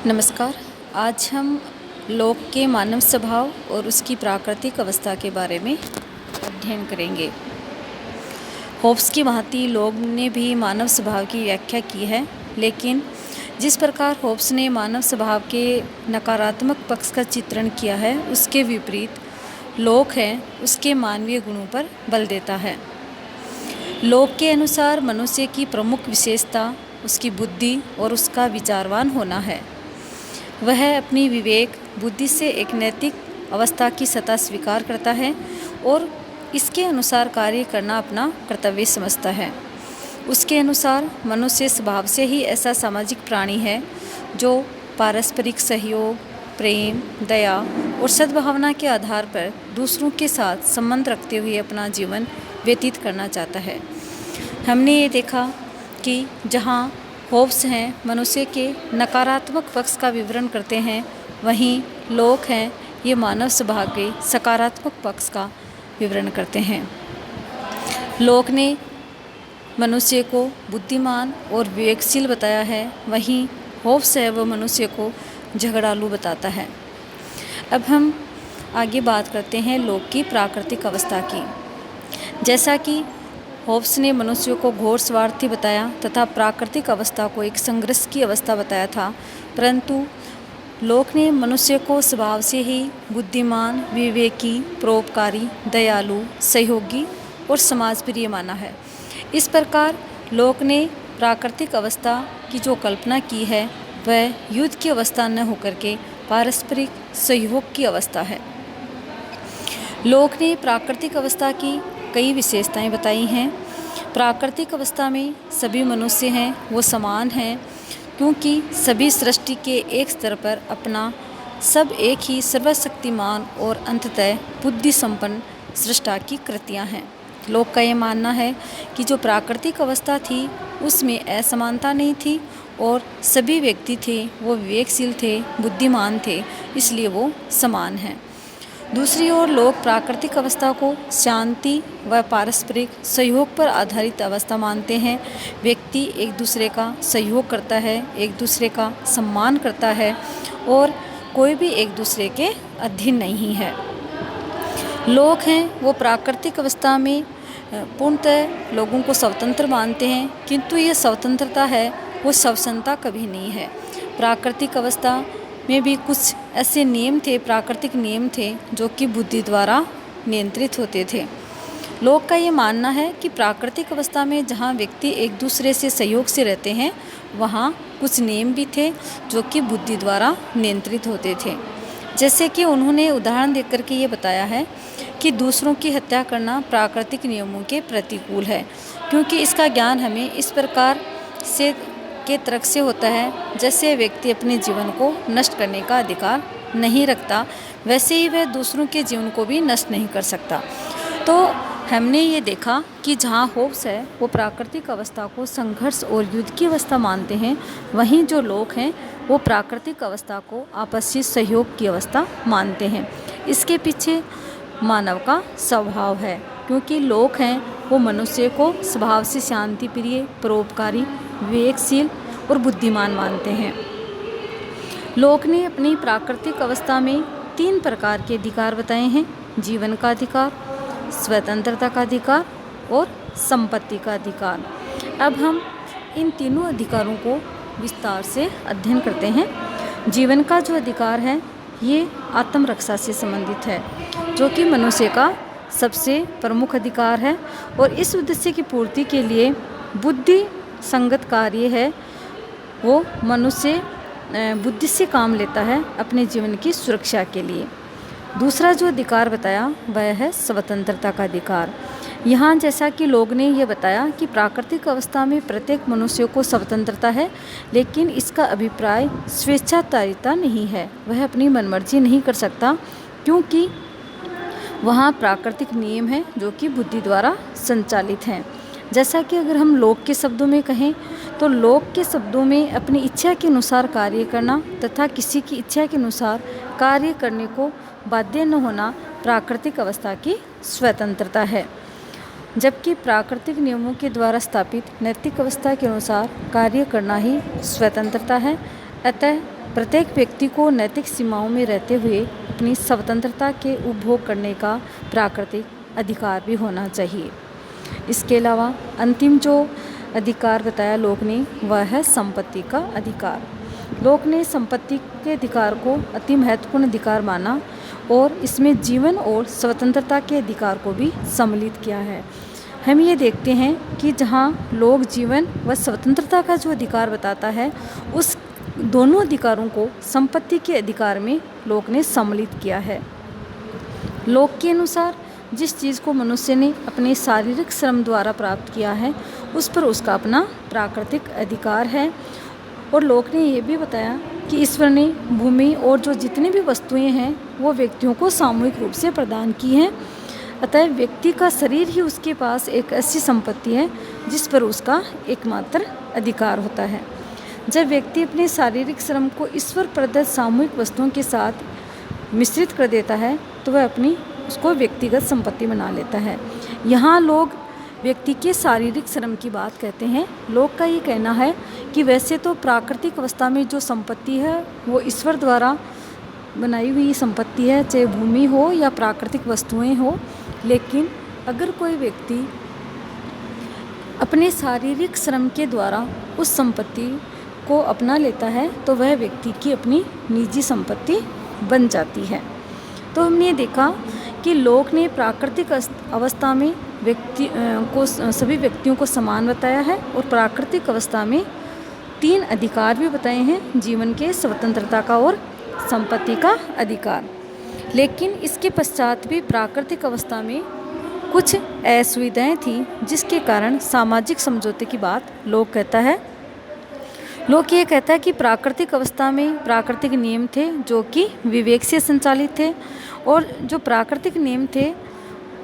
नमस्कार। आज हम लोक के मानव स्वभाव और उसकी प्राकृतिक अवस्था के बारे में अध्ययन करेंगे। होब्स की भांति लोग ने भी मानव स्वभाव की व्याख्या की है, लेकिन जिस प्रकार होब्स ने मानव स्वभाव के नकारात्मक पक्ष का चित्रण किया है, उसके विपरीत लोक है उसके मानवीय गुणों पर बल देता है। लोक के अनुसार मनुष्य की प्रमुख विशेषता उसकी बुद्धि और उसका विचारवान होना है। वह अपनी विवेक बुद्धि से एक नैतिक अवस्था की सत्ता स्वीकार करता है और इसके अनुसार कार्य करना अपना कर्तव्य समझता है। उसके अनुसार मनुष्य स्वभाव से ही ऐसा सामाजिक प्राणी है जो पारस्परिक सहयोग, प्रेम, दया और सद्भावना के आधार पर दूसरों के साथ संबंध रखते हुए अपना जीवन व्यतीत करना चाहता है। हमने ये देखा कि जहाँ होब्स हैं मनुष्य के नकारात्मक पक्ष का विवरण करते हैं, वहीं लोक हैं ये मानव स्वभाव के सकारात्मक पक्ष का विवरण करते हैं। लोक ने मनुष्य को बुद्धिमान और विवेकशील बताया है, वहीं होब्स है वह मनुष्य को झगड़ालू बताता है। अब हम आगे बात करते हैं लोक की प्राकृतिक अवस्था की। जैसा कि होब्स ने मनुष्य को घोर स्वार्थी बताया तथा प्राकृतिक अवस्था को एक संघर्ष की अवस्था बताया था, परंतु लोक ने मनुष्य को स्वभाव से ही बुद्धिमान, विवेकी, परोपकारी, दयालु, सहयोगी और समाजप्रिय माना है। इस प्रकार लोक ने प्राकृतिक अवस्था की जो कल्पना की है वह युद्ध की अवस्था न होकर के पारस्परिक सहयोग की अवस्था है। लोक ने प्राकृतिक अवस्था की कई विशेषताएं बताई हैं। प्राकृतिक अवस्था में सभी मनुष्य हैं वो समान हैं, क्योंकि सभी सृष्टि के एक स्तर पर अपना सब एक ही सर्वशक्तिमान और अंततः बुद्धि संपन्न सृष्टा की कृतियाँ हैं। लोक का ये मानना है कि जो प्राकृतिक अवस्था थी उसमें असमानता नहीं थी और सभी व्यक्ति थे वो विवेकशील थे, बुद्धिमान थे, इसलिए वो समान हैं। दूसरी ओर लोग प्राकृतिक अवस्था को शांति व पारस्परिक सहयोग पर आधारित अवस्था मानते हैं। व्यक्ति एक दूसरे का सहयोग करता है, एक दूसरे का सम्मान करता है और कोई भी एक दूसरे के अधीन नहीं है। लोग हैं वो प्राकृतिक अवस्था में पूर्णतः लोगों को स्वतंत्र मानते हैं, किंतु ये स्वतंत्रता है वो स्वतंत्रता कभी नहीं है। प्राकृतिक अवस्था में भी कुछ ऐसे नियम थे, प्राकृतिक नियम थे जो कि बुद्धि द्वारा नियंत्रित होते थे। लोग का ये मानना है कि प्राकृतिक अवस्था में जहाँ व्यक्ति एक दूसरे से सहयोग से रहते हैं वहाँ कुछ नियम भी थे जो कि बुद्धि द्वारा नियंत्रित होते थे। जैसे कि उन्होंने उदाहरण देकर के ये बताया है कि दूसरों की हत्या करना प्राकृतिक नियमों के प्रतिकूल है, क्योंकि इसका ज्ञान हमें इस प्रकार से के तर्क से होता है जैसे व्यक्ति अपने जीवन को नष्ट करने का अधिकार नहीं रखता, वैसे ही वह दूसरों के जीवन को भी नष्ट नहीं कर सकता। तो हमने ये देखा कि जहाँ होब्स है वो प्राकृतिक अवस्था को संघर्ष और युद्ध की अवस्था मानते हैं, वहीं जो लोग हैं वो प्राकृतिक अवस्था को आपसी सहयोग की अवस्था मानते हैं। इसके पीछे मानव का स्वभाव है, क्योंकि लोग हैं वो मनुष्य को स्वभाव से शांति प्रिय, परोपकारी, विवेकशील और बुद्धिमान मानते हैं। लोक ने अपनी प्राकृतिक अवस्था में 3 प्रकार के अधिकार बताए हैं: जीवन का अधिकार, स्वतंत्रता का अधिकार और संपत्ति का अधिकार। अब हम इन तीनों अधिकारों को विस्तार से अध्ययन करते हैं। जीवन का जो अधिकार है ये आत्मरक्षा से संबंधित है, जो कि मनुष्य का सबसे प्रमुख अधिकार है और इस उद्देश्य की पूर्ति के लिए बुद्धि संगत कार्य है वो मनुष्य बुद्धि से काम लेता है अपने जीवन की सुरक्षा के लिए। दूसरा जो अधिकार बताया वह है स्वतंत्रता का अधिकार। यहाँ जैसा कि लोग ने यह बताया कि प्राकृतिक अवस्था में प्रत्येक मनुष्य को स्वतंत्रता है, लेकिन इसका अभिप्राय स्वेच्छाचारिता नहीं है, वह अपनी मनमर्जी नहीं कर सकता, क्योंकि वहाँ प्राकृतिक नियम है जो कि बुद्धि द्वारा संचालित हैं। जैसा कि अगर हम लोक के शब्दों में कहें तो लोक के शब्दों में अपनी इच्छा के अनुसार कार्य करना तथा किसी की इच्छा के अनुसार कार्य करने को बाध्य न होना प्राकृतिक अवस्था की स्वतंत्रता है, जबकि प्राकृतिक नियमों के द्वारा स्थापित नैतिक अवस्था के अनुसार कार्य करना ही स्वतंत्रता है। अतः प्रत्येक व्यक्ति को नैतिक सीमाओं में रहते हुए अपनी स्वतंत्रता के उपभोग करने का प्राकृतिक अधिकार भी होना चाहिए। इसके अलावा अंतिम जो अधिकार बताया लोक ने, वह है संपत्ति का अधिकार। लोक ने संपत्ति के अधिकार को अति महत्वपूर्ण अधिकार माना और इसमें जीवन और स्वतंत्रता के अधिकार को भी सम्मिलित किया है। हम ये देखते हैं कि जहाँ लोक जीवन व स्वतंत्रता का जो अधिकार बताता है, उस दोनों अधिकारों को संपत्ति के अधिकार में लोक ने सम्मिलित किया है। लोक के अनुसार जिस चीज़ को मनुष्य ने अपने शारीरिक श्रम द्वारा प्राप्त किया है, उस पर उसका अपना प्राकृतिक अधिकार है। और लोक ने ये भी बताया कि ईश्वर ने भूमि और जो जितनी भी वस्तुएं हैं वो व्यक्तियों को सामूहिक रूप से प्रदान की हैं। अतः व्यक्ति का शरीर ही उसके पास एक ऐसी संपत्ति है जिस पर उसका एकमात्र अधिकार होता है। जब व्यक्ति अपने शारीरिक श्रम को ईश्वर प्रदत्त सामूहिक वस्तुओं के साथ मिश्रित कर देता है तो वह अपनी उसको व्यक्तिगत संपत्ति बना लेता है। यहाँ लोग व्यक्ति के शारीरिक श्रम की बात कहते हैं। लोग का ये कहना है कि वैसे तो प्राकृतिक अवस्था में जो संपत्ति है वो ईश्वर द्वारा बनाई हुई संपत्ति है, चाहे भूमि हो या प्राकृतिक वस्तुएं हो। लेकिन अगर कोई व्यक्ति अपने शारीरिक श्रम के द्वारा उस संपत्ति को अपना लेता है तो वह व्यक्ति की अपनी निजी संपत्ति बन जाती है। तो हमने देखा कि लोक ने प्राकृतिक अवस्था में सभी व्यक्तियों को समान बताया है और प्राकृतिक अवस्था में 3 अधिकार भी बताए हैं, जीवन के, स्वतंत्रता का और संपत्ति का अधिकार। लेकिन इसके पश्चात भी प्राकृतिक अवस्था में कुछ असुविधाएं थी जिसके कारण सामाजिक समझौते की बात लोक कहता है। लोक ये कहता है कि प्राकृतिक अवस्था में प्राकृतिक नियम थे जो कि विवेक से संचालित थे और जो प्राकृतिक नियम थे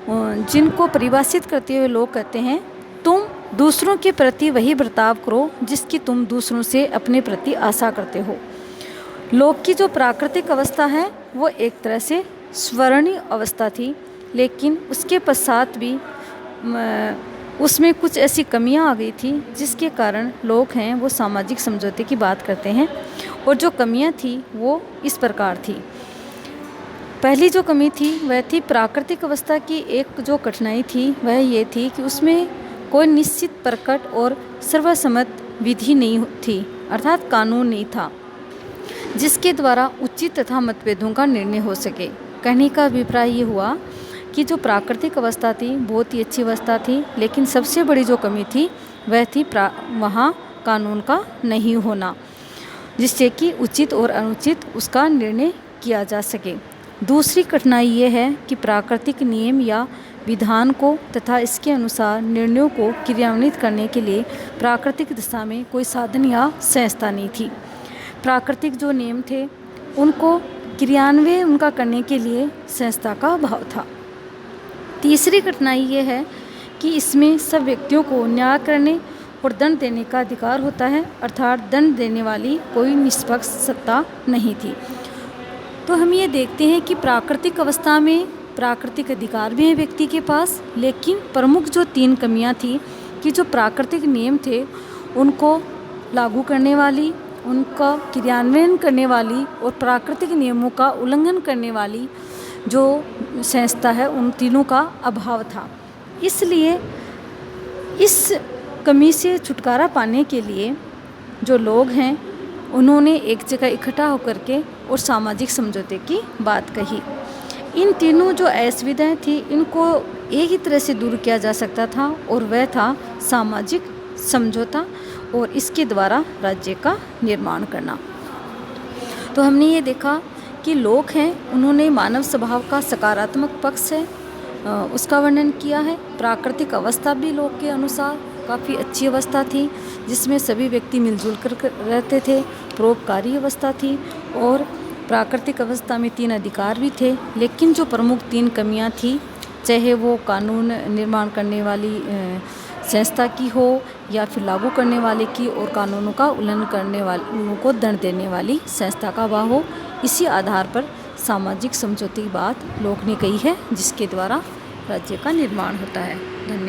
जिनको परिभाषित करते हुए लोग कहते हैं, तुम दूसरों के प्रति वही बर्ताव करो जिसकी तुम दूसरों से अपने प्रति आशा करते हो। लोक की जो प्राकृतिक अवस्था है वो एक तरह से स्वर्णीय अवस्था थी, लेकिन उसके पश्चात भी उसमें कुछ ऐसी कमियां आ गई थी जिसके कारण लोग हैं वो सामाजिक समझौते की बात करते हैं। और जो कमियां थी वो इस प्रकार थी। पहली जो कमी थी वह थी प्राकृतिक अवस्था की एक जो कठिनाई थी वह ये थी कि उसमें कोई निश्चित प्रकट और सर्वसम्मत विधि नहीं थी, अर्थात कानून नहीं था जिसके द्वारा उचित तथा मतभेदों का निर्णय हो सके। कहने का अभिप्राय ये हुआ कि जो प्राकृतिक अवस्था थी बहुत ही अच्छी अवस्था थी, लेकिन सबसे बड़ी जो कमी थी वह थी वहाँ कानून का नहीं होना, जिससे कि उचित और अनुचित उसका निर्णय किया जा सके। दूसरी कठिनाई ये है कि प्राकृतिक नियम या विधान को तथा इसके अनुसार निर्णयों को क्रियान्वित करने के लिए प्राकृतिक दिशा में कोई साधन या संस्था नहीं थी। प्राकृतिक जो नियम थे उनको क्रियान्वयन उनका करने के लिए संस्था का अभाव था। तीसरी कठिनाई ये है कि इसमें सब व्यक्तियों को न्याय करने और दंड देने का अधिकार होता है, अर्थात दंड देने वाली कोई निष्पक्ष सत्ता नहीं थी। तो हम ये देखते हैं कि प्राकृतिक अवस्था में प्राकृतिक अधिकार भी हैं व्यक्ति के पास, लेकिन प्रमुख जो 3 कमियां थी कि जो प्राकृतिक नियम थे उनको लागू करने वाली, उनका क्रियान्वयन करने वाली और प्राकृतिक नियमों का उल्लंघन करने वाली जो संस्था है उन तीनों का अभाव था। इसलिए इस कमी से छुटकारा पाने के लिए जो लोग हैं उन्होंने एक जगह इकट्ठा होकर के और सामाजिक समझौते की बात कही। इन तीनों जो असुविधाएं थी इनको एक ही तरह से दूर किया जा सकता था और वह था सामाजिक समझौता और इसके द्वारा राज्य का निर्माण करना। तो हमने ये देखा कि लोग हैं उन्होंने मानव स्वभाव का सकारात्मक पक्ष है उसका वर्णन किया है। प्राकृतिक अवस्था भी लोग के अनुसार काफ़ी अच्छी अवस्था थी जिसमें सभी व्यक्ति मिलजुल कर रहते थे। परोपकारी अवस्था थी और प्राकृतिक अवस्था में 3 अधिकार भी थे, लेकिन जो प्रमुख 3 कमियां थी, चाहे वो कानून निर्माण करने वाली संस्था की हो या फिर लागू करने वाले की और कानूनों का उल्लंघन करने वालों को दंड देने वाली संस्था का अभाव हो, इसी आधार पर सामाजिक समझौते की बात लोग ने कही है जिसके द्वारा राज्य का निर्माण होता है। धन्यवाद।